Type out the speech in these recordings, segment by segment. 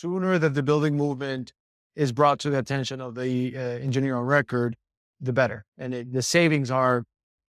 sooner that the building movement is brought to the attention of the engineer on record, the better. And the savings are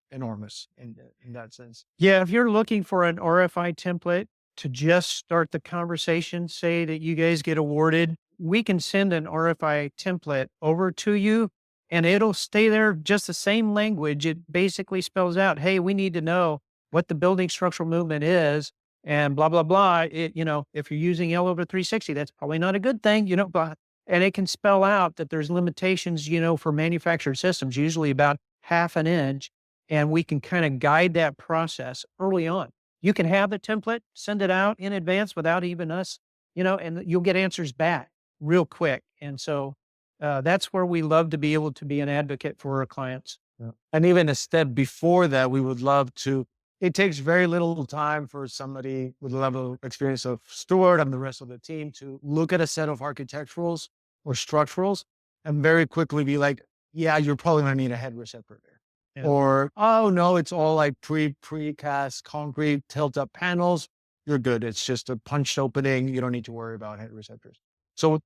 enormous in that sense. Yeah, if you're looking for an RFI template to just start the conversation, say that you guys get awarded, we can send an RFI template over to you and it'll stay there just the same language. It basically spells out, hey, we need to know what the building structural movement is and blah, blah, blah. If you're using L over 360, that's probably not a good thing, but, and it can spell out that there's limitations, for manufactured systems, usually about half an inch. And we can kind of guide that process early on. You can have the template, send it out in advance without even us, and you'll get answers back real quick. And so that's where we love to be able to be an advocate for our clients. Yeah. And even a step before that, we would love to, it takes very little time for somebody with a level of experience of Stuart and the rest of the team to look at a set of architecturals or structurals and very quickly be like, yeah, you're probably going to need a head receptor there. Yeah. Or, oh no, it's all like precast concrete tilt up panels. You're good. It's just a punched opening. You don't need to worry about head receptors. So,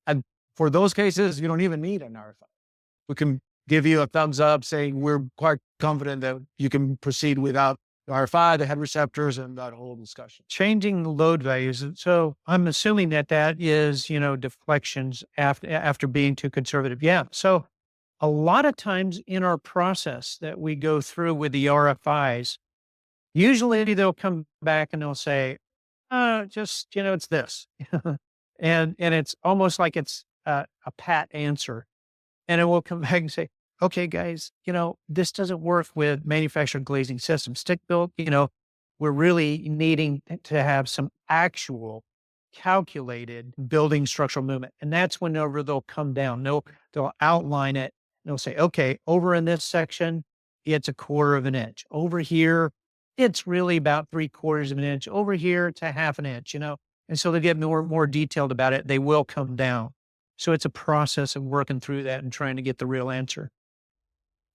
and for those cases, you don't even need an RFI. We can give you a thumbs up saying we're quite confident that you can proceed without the RFI, the head receptors, and that whole discussion. Changing the load values. So I'm assuming that is, deflections after being too conservative. Yeah. So a lot of times in our process that we go through with the RFIs, usually they'll come back and they'll say, it's this. and it's almost like it's a pat answer. And it will come back and say, okay, guys, this doesn't work with manufactured glazing systems. Stick built, we're really needing to have some actual calculated building structural movement. And that's whenever they'll come down. They'll outline it. They'll say, okay, over in this section, it's 1/4 of an inch. Over here, it's really about 3/4 of an inch. Over here, it's a 1/2 an inch, And so they get more detailed about it. They will come down. So it's a process of working through that and trying to get the real answer.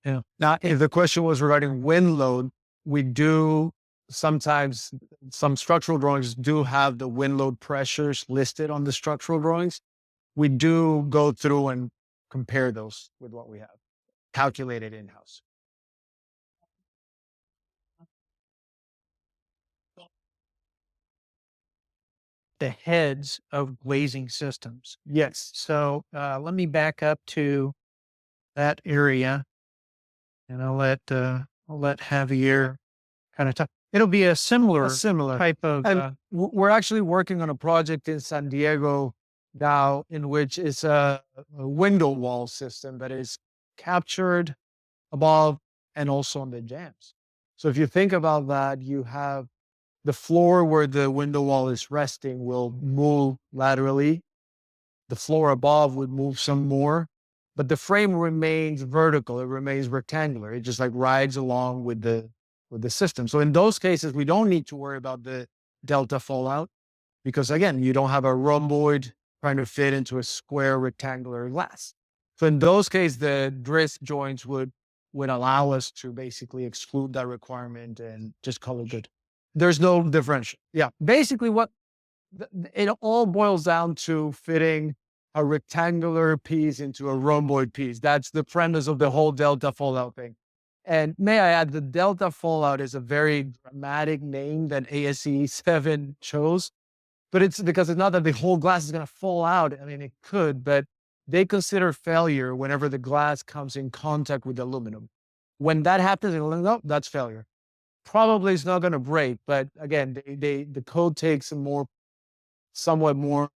Yeah. Now, if the question was regarding wind load, we do sometimes, some structural drawings do have the wind load pressures listed on the structural drawings. We do go through and compare those with what we have calculated in-house. The heads of glazing systems. Yes. So let me back up to that area, and I'll let Javier kind of talk. It'll be a similar type of. And we're actually working on a project in San Diego now, in which it's a window wall system that is captured above and also on the jambs. So if you think about that, you have the floor where the window wall is resting will move laterally. The floor above would move some more, but the frame remains vertical. It remains rectangular. It just like rides along with the system. So in those cases, we don't need to worry about the delta fallout because again, you don't have a rhomboid trying to fit into a square rectangular glass. So in those cases, the drift joints would allow us to basically exclude that requirement and just call it good. There's no differential. Yeah. Basically it all boils down to fitting a rectangular piece into a rhomboid piece. That's the premise of the whole delta fallout thing. And may I add, the delta fallout is a very dramatic name that ASCE 7 chose, but it's because it's not that the whole glass is going to fall out. I mean, it could, but they consider failure whenever the glass comes in contact with aluminum. When that happens, no, that's failure. Probably it's not going to break, but again, the code takes a somewhat more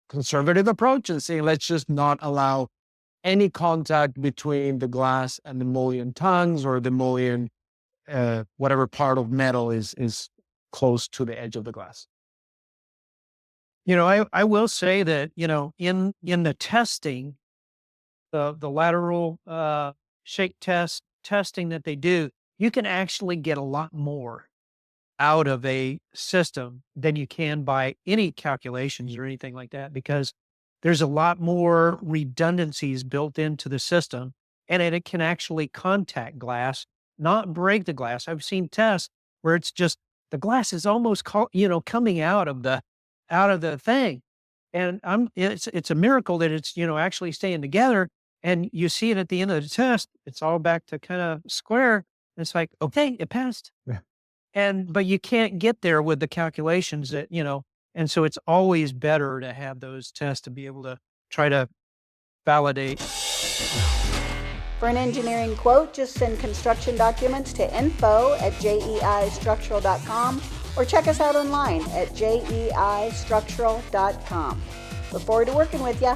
conservative approach and saying, let's just not allow any contact between the glass and the mullion tongues or the mullion, whatever part of metal is close to the edge of the glass. I will say that, in the testing, the lateral shake testing that they do, you can actually get a lot more out of a system than you can by any calculations or anything like that, because there's a lot more redundancies built into the system, and it can actually contact glass, not break the glass. I've seen tests where it's just the glass is almost coming out of the thing, And it's a miracle that it's, actually staying together. And you see it at the end of the test, it's all back to kind of square. It's like, okay, it passed. Yeah. But you can't get there with the calculations and so it's always better to have those tests to be able to try to validate. For an engineering quote, just send construction documents to info@jeistructural.com or check us out online at jeistructural.com. Look forward to working with you.